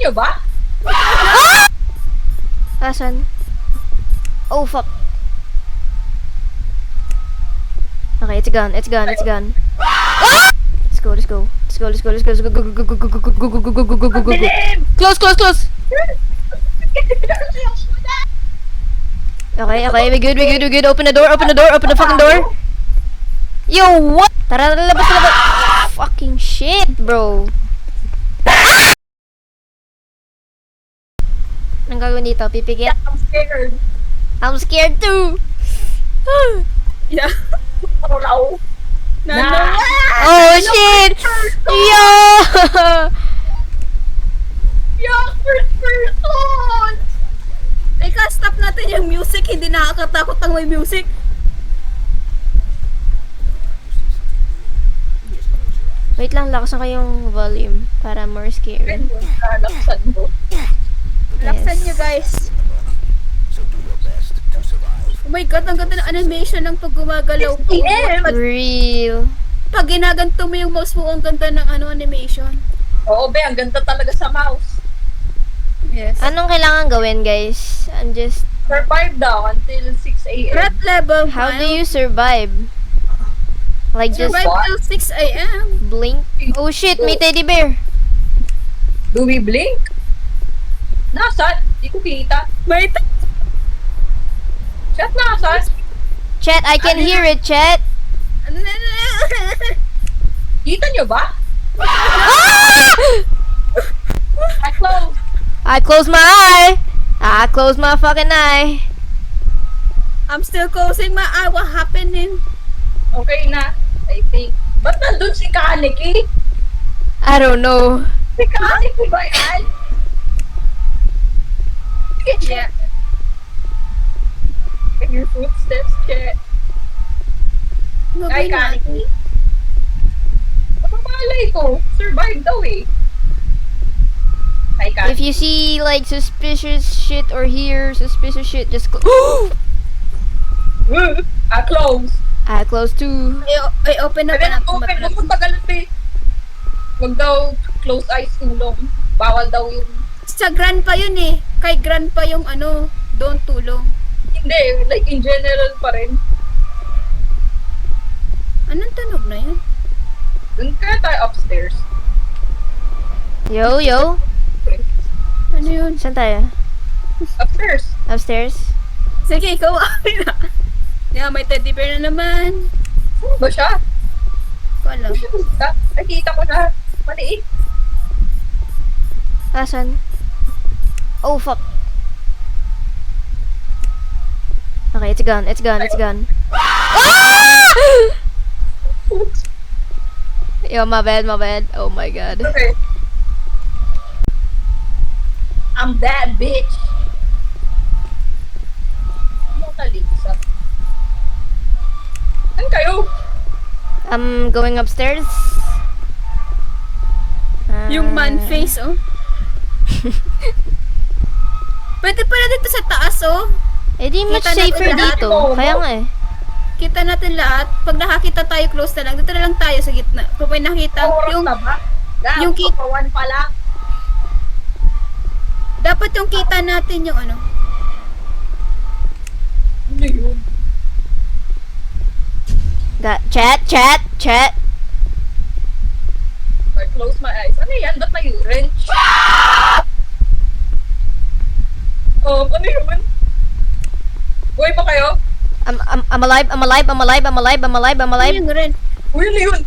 nyo ba? Asan? Oh, fuck. Okay, it's gone. It's gone. It's gone. Let's go. Let's go. Let's go. Let's go. Let's go. Let's go. Go. Go. Go. Go. Go. Go. Go. Go. Go. Go. Go. Go. Go. Dilim! Close. Close. Close. Okay. Okay. We good. We good. We good. Open the door. Open the door. Open the fucking door. Yo, what? Tara, labas, labas. Fucking shit, bro. Anong gagawin dito? Pipikit? I'm scared. I'm scared too. Yeah. Oh no. Oh shit! Yo! Yeah, first person! Teka, stop natin yung music. Hindi nakakatakot ang may music. Wait lang, lakasan ko yung volume para more scary. Laksan mo. Laksan nyo, guys. Oh my god, ang ganda ng animation ng pag gumagalaw ko. 6 PM. Real. Pag ginaganto mo yung mouse mo, ang ganda ng animation. Oo, be, ang ganda talaga sa mouse. Yes. Anong kailangan gawin, guys? I'm just... Survive daw until 6 AM. Rat level 5. How do you survive? Like just survive till 6 a.m. blink? Oh shit, may teddy bear. Do we blink? Nasaan? Di ko kita. Wait. Chat, nasaan? Chat, I can hear it, chat. Kita nyo ba? I close. I close my eye. I close my fucking eye. I'm still closing my eye. What happening? Okay na, I think. Ba't nandun si Kaneki? I don't know. Si Kaneki ba yan? Yeah. In your footsteps, check. Ay, Gawin natin. Kaneki. Ano malay ko? Survive daw eh. Ay, If Kaneki. you see like suspicious shit or hear suspicious shit, just I close. I close too. Ay, open up Sabi na na. open, huwag mong tagalan eh. Huwag daw close eyes tulong. Bawal daw yung... Sa grand pa yun eh. Kay grand pa yung ano, don't tulong. Hindi, like in general pa rin. Anong tunog na yun? Dun kaya tayo upstairs. Yo, yo. Ano yun? Saan tayo? Upstairs. Upstairs? Sige, ikaw akin na. Yeah, may teddy bear na naman. Saan ba siya? Ko alam. Nakita ko na. Maliit. Asan? Oh, fuck. Okay, it's gone. It's gone. It's gone. Yo, my bad, my bad. Oh my god. Okay. I'm that bitch. Ano kalisa? Saan kayo? I'm going upstairs. Yung man face, oh. Pwede pala dito sa taas, oh. Eh di much Kita natin safer lahat. dito. Kaya nga eh. Kita natin lahat. Pag nakakita tayo, close na lang. Dito na lang tayo sa gitna. Kung may nakita, Oras yung, na ba? yung Yung kapawan pa lang. dapat yung kita natin yung ano. Ano yun? Chat, chat, chat. I close my eyes. Ano yan? Ba't may wrench? Ano yun? Buhay pa kayo? I'm alive, I'm alive, I'm alive, I'm alive, I'm alive, I'm Ano alive. yung red? Uy, ano yun?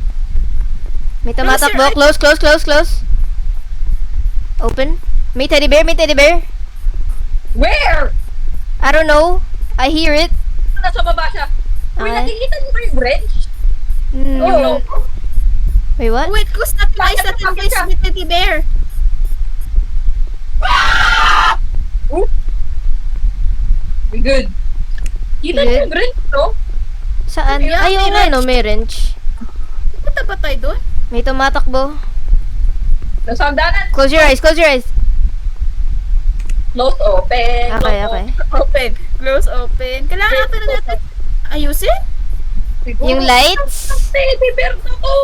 May tumatakbo. Close Close, close, close, close. Open. May teddy bear, may teddy bear. Where? I don't know. I hear it. Nasa baba siya. Uy, Okay. nakikita niyo ba yung wrench? Mm. Oo. Wait, what? Wait, close natin eyes natin Bakit guys ka? with teddy bear. We good. Kita niyo yung wrench, no? Saan? Yeah, Ayaw may nga, no? May wrench. Punta ba tayo doon? May tumatakbo. Nasa hagdanan. Close your eyes, close your eyes. Close, open. Okay, close, okay. Open. Close, open. Kailangan natin na natin ayusin? Siguro. Yung lights? Ang teddy bear na to.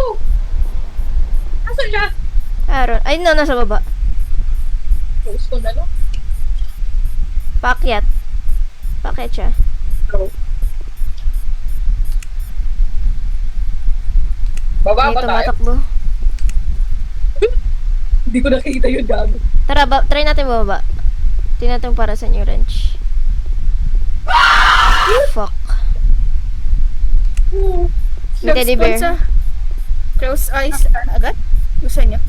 Nasaan siya? Aaron. Ay, no, nasa baba. Close ko na lang. Pakyat. Pakyat siya. So, baba May ba tayo? tumatakbo. Hindi ko nakikita yung gago. Tara, try natin bababa. Tingnan natin para sa yung wrench. Fuck. May teddy bear. Nag-spawn sa close eyes agad? Gusto niyo?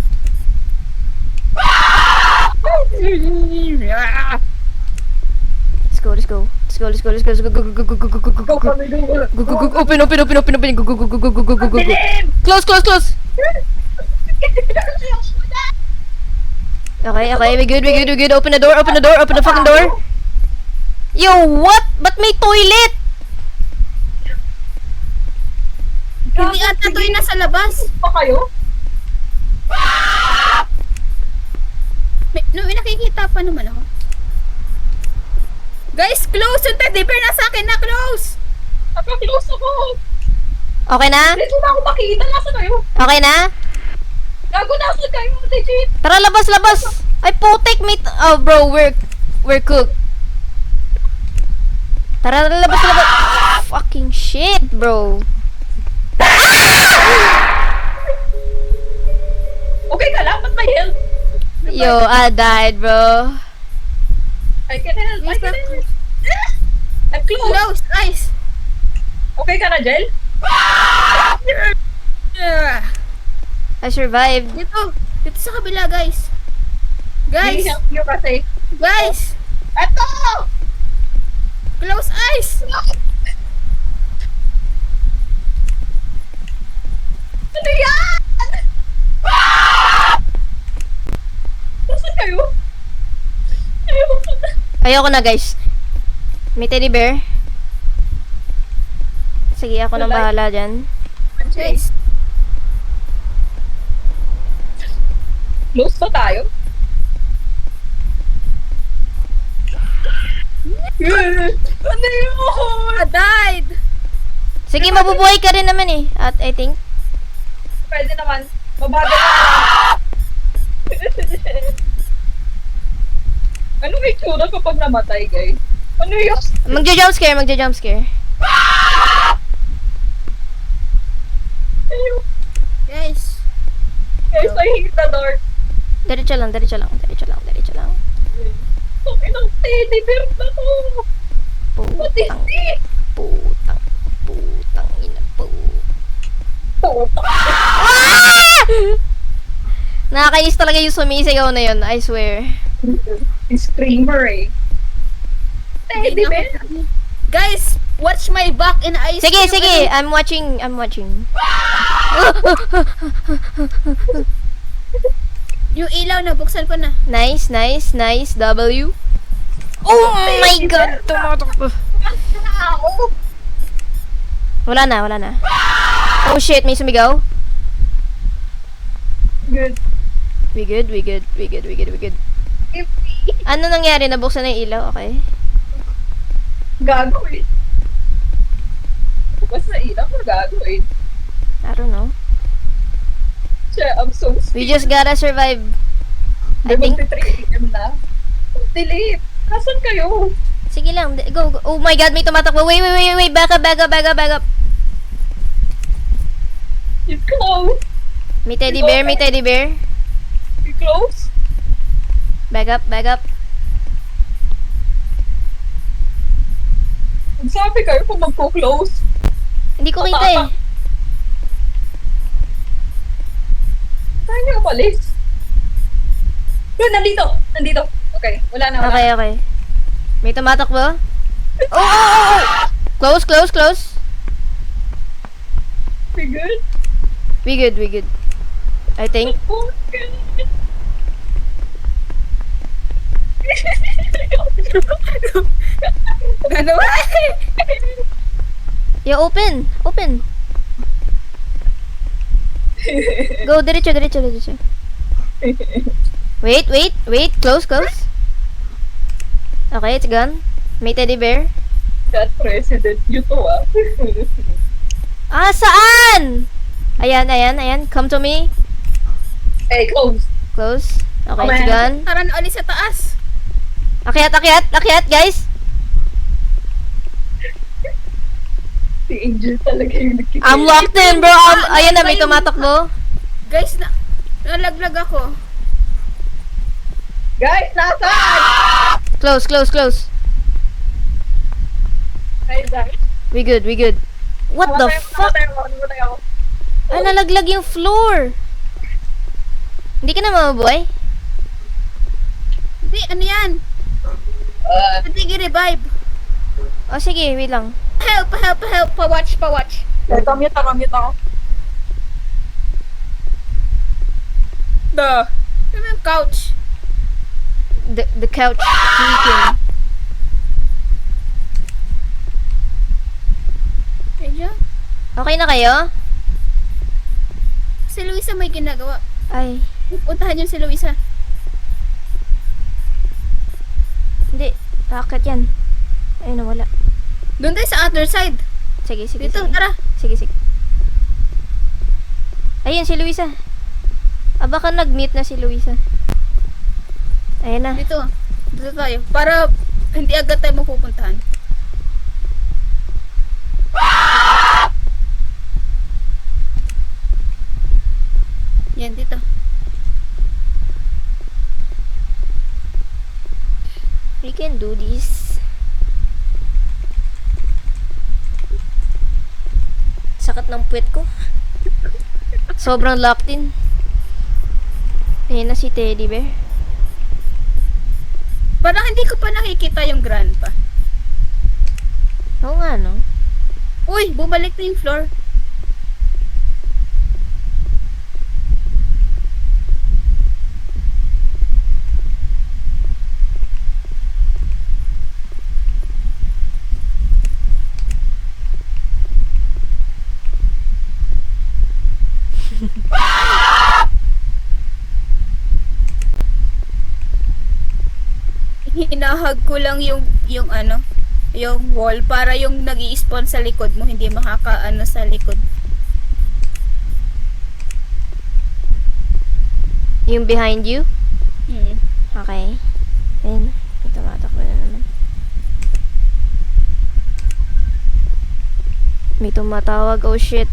Let's go, let's go. Let's go, let's go, let's go, let's go, go, go, go, go, go, go, go, Go go, go. kami doon. Go, go, go, open, open, open, open, open, go, go, go, go, go, go, go, go, go. Dilim! Close, close, close. Okay, okay, we good, we good, we good. Open the door, open the door, open the fucking door. Yo, what? Ba't may toilet? Hindi ata to yung nasa labas. Pa kayo? May nakikita pa naman ako. Guys, close! Yung teddy bear nasa akin na, close! Naka-close ako. Okay na? Hindi na ako makita. Nasa kayo? Okay na? Gago, nasa kayo. Legit. Tara, labas, labas. Ay, putik, may... Oh, bro, we're cooked. Tara, labas, labas. Fucking shit, bro. Okay ka lang? Ba't may help? Yo, I died, bro. I can help. I can help. I'm close. Close, eyes! Okay ka na, Jel? I survived. Dito! Dito sa kabila, guys! Guys! Hindi help you kasi. Guys! Eto! Close eyes! Ano yan? Nasaan kayo? Ayoko na. Ayoko na, guys. May teddy bear. Sige, ako nang bahala dyan. Guys! Close ba tayo? Ano yun? I died! Sige, mabubuhay ka rin naman eh. At I think. Pwede naman. Mabagal na. Anong itsura kapag namatay, guys? Ano yun? Magja-jumpscare, magja-jumpscare. Ayun. Guys! Guys, I hate the dark. Diretso lang, diretso lang, diretso lang, diretso lang. Ang inang teddy bear na to. What is Putang, this? putang, putang, ina po. Puta. Nakakainis talaga yung sumisigaw na yun, I swear. Screamer eh. Teddy bear. Guys! Watch my back and eyes! Sige, sige, I'm watching, I'm watching. Yung ilaw na, buksan ko na. Nice, nice, nice, W. Oh my god, tumatakbo. Ow. Wala na, wala na. Oh shit, may sumigaw. Good. We good, we good, we good, we good, we good. If Ano nangyari? Nabuksan na yung ilaw, okay? gago eh. Bukas na ilang or gago eh. I don't know. Siya, I'm so We just gotta survive. I think. 3 AM na. Delete. Nasaan kayo? Sige lang, go, go. Oh my god, may tumatakbo. Wait, wait, wait, wait. Back up, back up, back up, back up. You close. May teddy bear, may teddy bear. You close. Back up, back up. Magsabi kayo kung magpo-close. Hindi ko kita eh. Saan niyo umalis? Yun, nandito. Nandito. Okay, wala na, wala. Okay, okay. May tumatakbo. Oh, oh, oh, oh. Close, close, close. We good? We good, we good. I think. Okay. Ano ba? Yeah, open. Open. Go, diretso, diretso, diretso. Wait, wait, wait. Close, close. Okay, it's gone. May teddy bear. That president, you to ah. Ah, saan? Ayan, ayan, ayan. Come to me. Hey, close. Close. Okay, man. it's gone. Tara na ulit sa taas. Akyat, akyat, akyat, guys. Si Angel talaga yung nakikita. I'm locked in, bro. Ayan na, may tumatakbo. Guys, nalaglag ako. Guys, nasaan? Close, close, close. Hey, guys. We good, we good. What the fuck? Namatay ako. Ah, nalaglag yung floor. Hindi ka na mabubuhay? Hindi, ano yan? Hindi i-revive. O sige, wait lang. Help, help, help. Pa-watch, pa-watch. Ito, mute ako. Ano yung couch? The couch creaking. Medyo? Okay na kayo? Si Luisa may ginagawa. Ay, Puntahan yun si Luisa. hindi. Bakit yan? Ay, nawala. Doon tayo sa other side. Sige, sige, Dito, sige. tara. Sige, sige. Ayun, si Luisa. Ah, baka nag-meet na si Luisa. Ayan na. Dito. Dito tayo. Para hindi agad tayo mapupuntahan. Yan, dito. We can do this. Sakit ng puwet ko. Sobrang locked in. Ayan na si Teddy Bear. Parang hindi ko pa nakikita yung grandpa. Oo nga, no? Uy, bumalik na yung floor. Hinahag ko lang yung ano, yung wall para yung nag-i-spawn sa likod mo hindi makakaano sa likod. Yung behind you? Hmm. Okay. Ayun. May tumatakbo na naman. May tumatawag. Oh shit.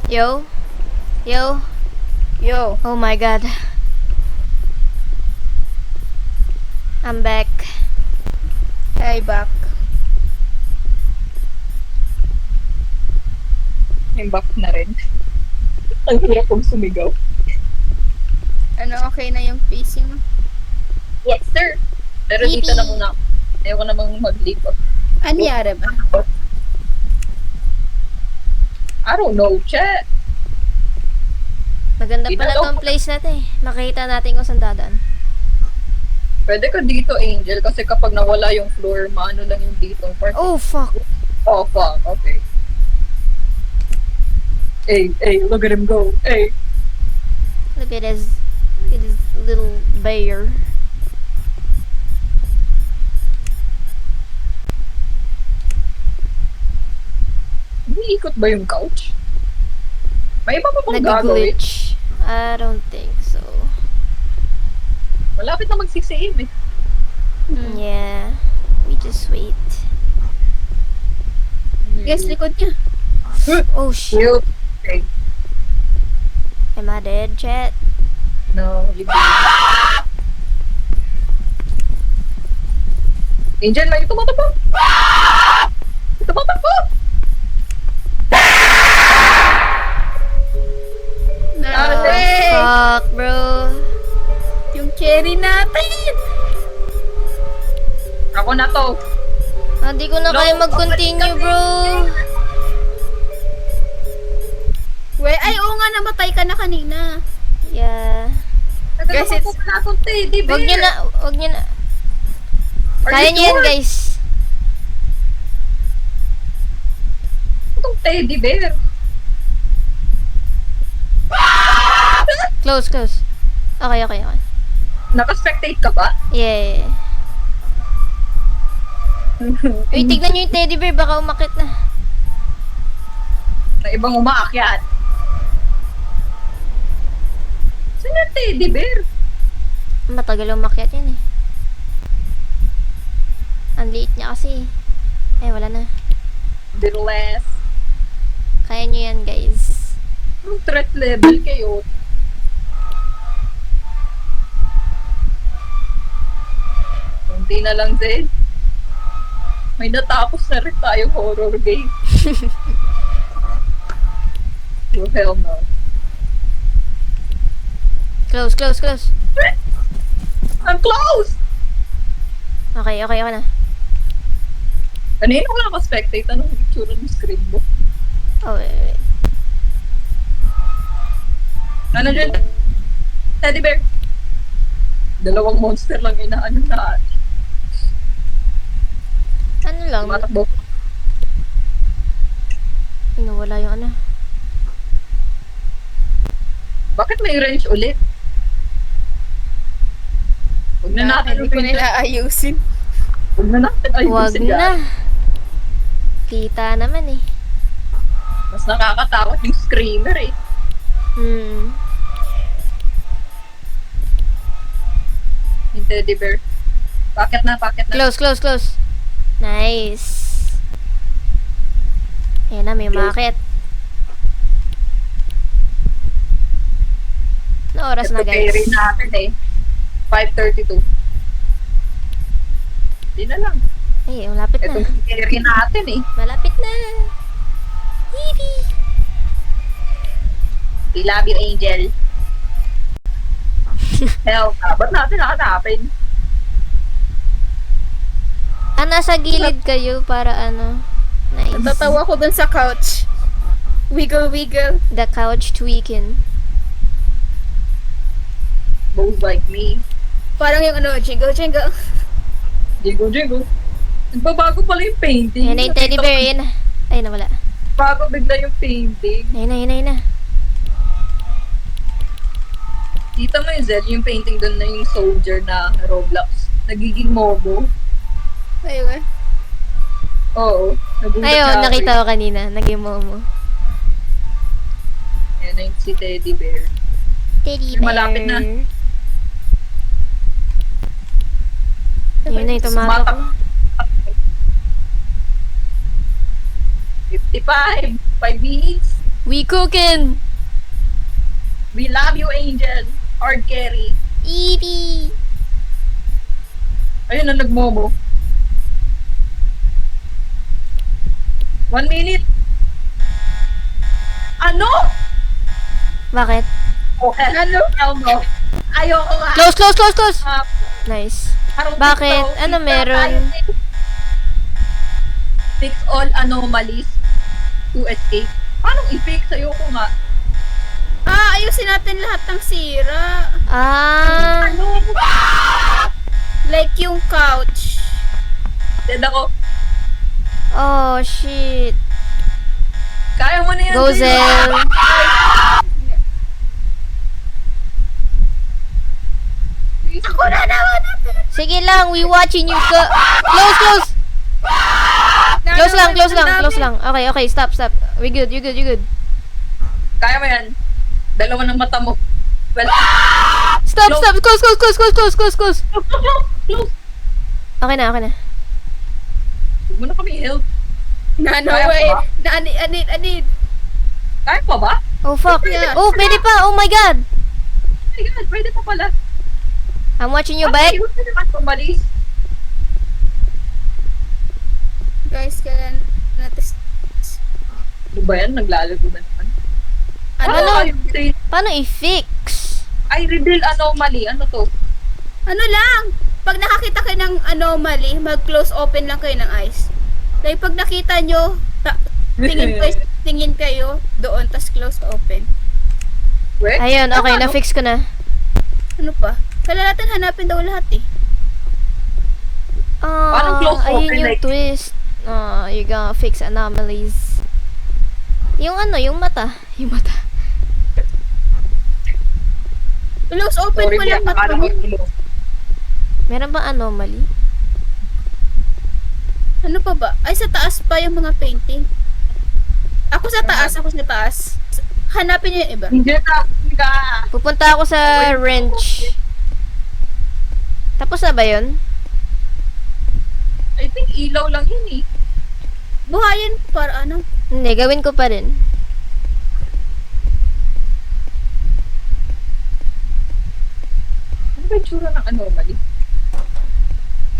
Yo? Yo? Yo, Oh my god. I'm back. hi back. Yung back na rin. Ang hirap kong sumigaw. Ano, okay na yung pacing mo? Yes, sir. Pero dito na muna. Ayoko namang mag-leave. Anyari ba? I don't know, che. Maganda pala Pinalo- tong place natin eh. Makita natin kung saan dadaan. Pwede ka dito, Angel, kasi kapag nawala yung floor, maano lang yung dito. Oh, fuck. Oh, fuck. Okay. Hey, look at him go. Hey. Look at his little bear. Umiikot ba yung couch? May iba pa bang gagawin? Nag-glitch. I don't think so. Malapit na magsisave eh. Yeah. We just wait. Guys, likod niya. Oh shit. You. Okay. Am I dead, chat? No, you did. Angel, may tumatakbo! Tumatakbo! Ate! Fuck, bro. Yung cherry natin! Ako na to. Hindi ko na kaya mag-continue, bro. Ay, oo nga, namatay ka na kanina. Yeah. Guys, Guys, it's... Wala akong teddy bear. Wag niyo na, wag niyo na. Are Kaya you niyo yan, sure? guys. Itong teddy bear. Close, close. Okay, okay, okay. Naka-spectate ka ba? Yeah. Uy, tignan niyo yung teddy bear, baka umakit na. Na ibang umaakyat. Saan yung teddy bear? Matagal umakyat yan eh. Ang liit niya kasi. Eh, wala na. Dirless. Kaya niyo yan, guys. Anong threat level kayo? Hindi na lang, Zed. May natapos na rin tayong horror game. Oh, hell no. Close, close, close. I'm close! Okay, okay, okay na. Kanina ko naka-spectate. Anong itsura ng screen mo? Oh, wait, wait. Ano dyan? Teddy bear. Dalawang monster lang inaano na. Ano lang, Tumatakbo. inuwala yung ano. Bakit may range ulit? Huwag na natin Hindi ko nila ayusin. Huwag na natin Wag ayusin na. yan. Kita naman eh. Mas nakakatakot yung screamer eh. Yung teddy bear. Packet na, packet na. Close, close, close. Nice. Ayan na, may Close. umakit. Ano oras na, Ito guys? carry natin eh. 5:32. Di na lang. Ay, malapit na. Itong carry natin eh. Malapit na. Hihi. We love you, Angel. Hell, ba't natin nakatanapin? Nasa gilid kayo para ano. Nice. Natatawa ko dun sa couch. Wiggle, wiggle. The couch tweaking. Both like me. Parang yung ano, jingle, jingle. Jigo, jigo. Nagbabago pala yung painting. Ayan na yung teddy bear, ayan na. Ay, nawala. Bago bigla yung painting. Ayan na, ayan na, ayan na. Kita mo yung Zed, yung painting doon na yung soldier na Roblox. Nagiging mobo. Ayun nga. Oo. Nagulat Ayun, na ako nakita ko kanina. Naging mo. Ayan na yung si Teddy Bear. Teddy Yung bear. malapit na. Yun na yung tomato ko. 55. 5 minutes. We cooking! We love you, Angel. Hard carry. Eevee! Ayun na nagmomo. 1 minute. Ano? Bakit? Oh, ano? Elmo. Ayoko nga. Close, close, close, close! Ah, Nice. parang Bakit? TikTok. Ano TikTok meron? tayo, eh. Fix all anomalies to escape. Paano i-fix? Ayoko nga. Ayusin natin lahat ng sira. Ah! Ano? Like yung couch. Dead ako. Oh, shit. Kaya mo na yan. Go, Zed. Zel! Ako na naman natin. Sige lang, we watching you go. Close, close! Close lang, close lang, close lang. Okay, okay, stop, stop. We good, you good, you good. Kaya mo yan. Dalawa ng mata mo. Well, Stop, Close. stop, close, close, close, close, close, close, close. close, close, close. Okay na, okay na. Huwag mo na kami help. Na no Kaya way. pa? Na anid. Kaya pa ba? Oh, fuck. Yeah. Oh, pwede pa. Oh my God. Oh my God, pwede pa pala. I'm watching you back. Okay, huwag na naman pumalis. Guys, kailan natin... Ano ba yan? Naglalago na naman. Ano? Yung say, Paano i-fix? I reveal anomaly. Ano to? Ano lang? Pag nakakita kayo ng anomaly, mag-close open lang kayo ng eyes. Like, pag nakita nyo, tingin kayo doon, tas close open. Wait, Ayun, okay. ano? Na-fix ko na. Ano pa? Kailan natin hanapin daw lahat eh. Paano close Ayun open, yung like- twist. You're gonna fix anomalies. Yung ano, yung mata. Yung mata. Close open Sorry, mo lang Bea, akala mata ko mo. yung Meron ba anomaly? Ano pa ba? Ay, sa taas pa yung mga painting. Ako sa taas. Hanapin nyo yung iba. Hindi na. Pupunta ako sa wrench. Tapos na ba yun? I think ilaw lang yun eh. Buhayin para ano? Hindi, gawin ko pa rin. Ano ba yung tsura ng anomaly?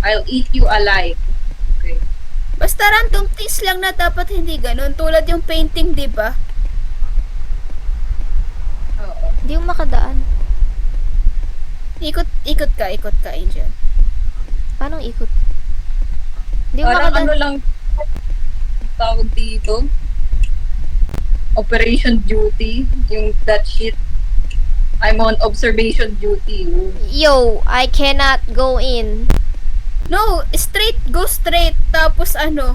I'll eat you alive. Okay. Basta random things lang na dapat hindi ganun. Tulad yung painting, di ba? Oo. Hindi ko makadaan. Ikot ka, Angel. Paano ikot? Hindi ko Parang ano makadaan. lang tawag dito. Operation duty. Yung that shit. I'm on observation duty. Yo, I cannot go in. No, go straight. Tapos ano,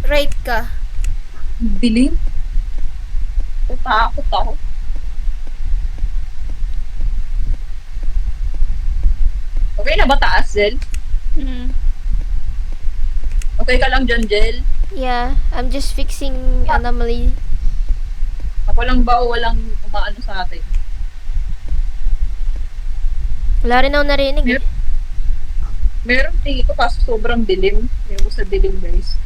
right ka. Dilim. Takot ako. Okay na ba taas, Zel? Hmm. Okay ka lang dyan, Jel? Yeah, I'm just fixing anomaly. Ako lang ba o walang umaano sa atin? Wala rin ako narinig. Eh. Meron dito kaso sobrang dilim. Yung sa dilim, guys.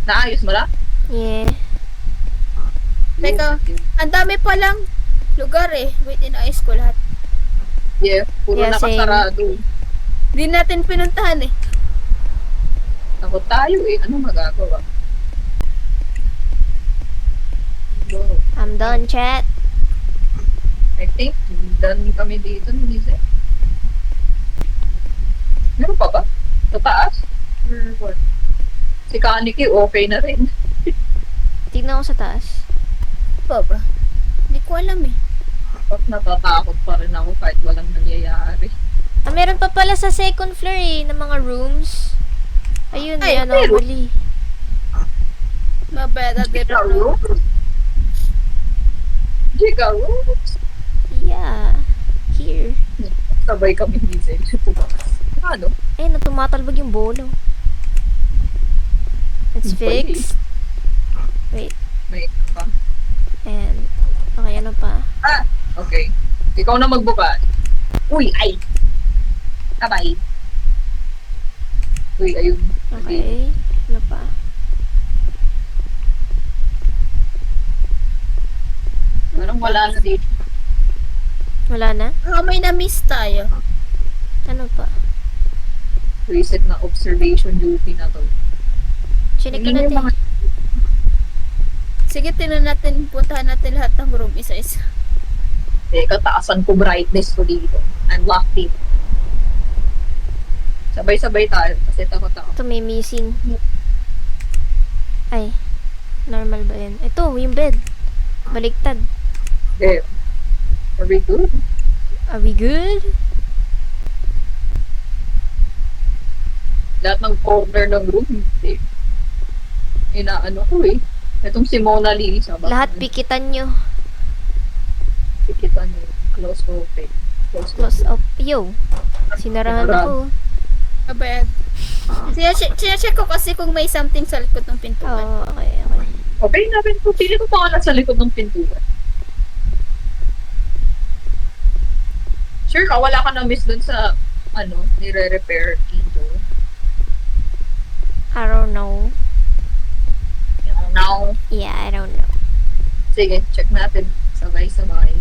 Naayos mo na? Yeah. Teka, ang dami pa lang lugar eh. Wait, inaayos ko lahat. Yeah, puro Yeah, same. nakasarado. Di natin pinuntahan eh. Takot tayo eh. Ano magagawa? Go. I'm done, chat. I think done kami dito ni Lisa. Meron pa ba? Sa taas? Or what? Si Kaniki okay na rin. Tignan ko sa taas. Pa ba? Hindi ko alam eh. But natatakot pa rin ako kahit walang nangyayari. Meron pa pala sa second floor eh, ng mga rooms. Ayun, may Ay, meron. anomaly. Mabeda di Giga ba? Rose. Giga Rose. Yeah. Here. Sabay kami ni Zen. Ano? Ayun, tumatalbog yung bolo. It's fixed. Wait. May pa. And, okay, ano pa? Ah! Okay. Ikaw na magbukas. Uy! Ay! Sabay. Uy, ayun. Okay. Ano pa? Parang wala na dito. Wala na? May na-miss tayo. Ano pa? Reset na observation duty na to. Chinik ko Ayun yung natin. Sige, tinan natin, puntahan natin lahat ng room isa-isa. Teka, taasan ko brightness ko dito. Unlock it. Sabay-sabay tayo kasi takot ako. Ito may missing. Ay. Normal ba yun? Ito, yung bed. Baliktad. Okay. Are we good? Are we good? Lahat ng corner ng room, hindi. Inaano ko eh. Itong si Mona Lisa. baka Lahat ano, pikitan nyo. Pikitan nyo. Close open. Close up. Yo. Sinarahan ako. Mabed. Siya-check ko kasi kung may something sa likod ng pintuan. Oo, okay, okay. Okay na rin po. Pili ko pa nga nasa likod ng pintuan. Sure ka, wala ka na miss dun sa, nire-repair key. I don't know. Now, Yeah, I don't know. sige, check natin. Sabay-sabay.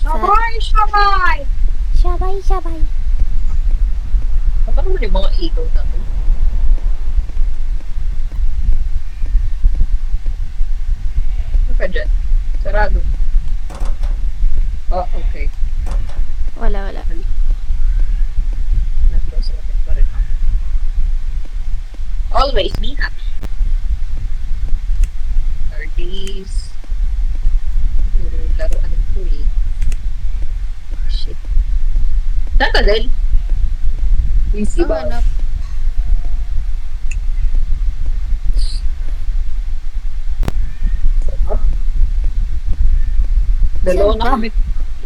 Sabay! Shabay, shabay. Baka naman yung mga ego na to. Ano ka dyan? Sarado. Oh, okay. Wala, wala. Nag-close open pa rin ako. Always be happy. Parties. Puro laruan ko eh. Shit. Saan ka, Del? Busy ba? Hanap. Dalawa Saan na ba? kami.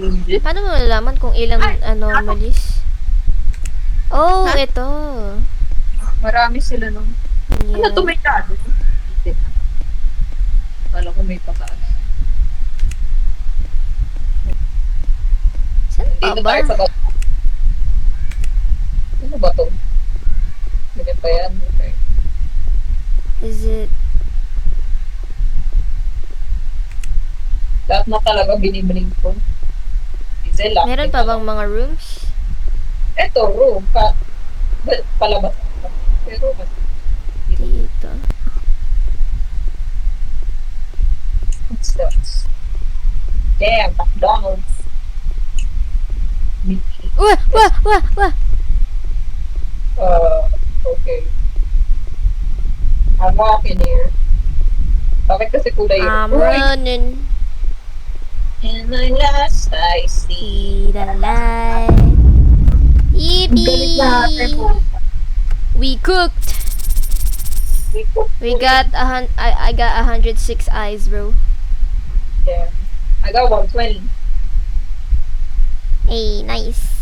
Legit. Paano mo malalaman kung ilang anomalies? Oh, Ha? ito. Marami sila nung... Ano Yeah. to, may tado? Hindi. Kala ko may pataas. Saan pa Dito ba? tayo sa baba. Ano ba to? Ganyan pa yan? Okay. Is it... Lahat na talaga binibiling ko. Diesel lang. Meron pa bang mga rooms? Eto, room. Palabas. Pero, Dito. what's that? Damn, McDonald's. Mickey. Wah! Wah! Wah! Wah! Okay. I'm walking here. Bakit kasi kulay yun? I'm Uy! running. And my last I see. See the light. Galit natin po. Yippee! We cooked. We got I got 106 eyes, bro. Yeah. I got 120. Hey, nice.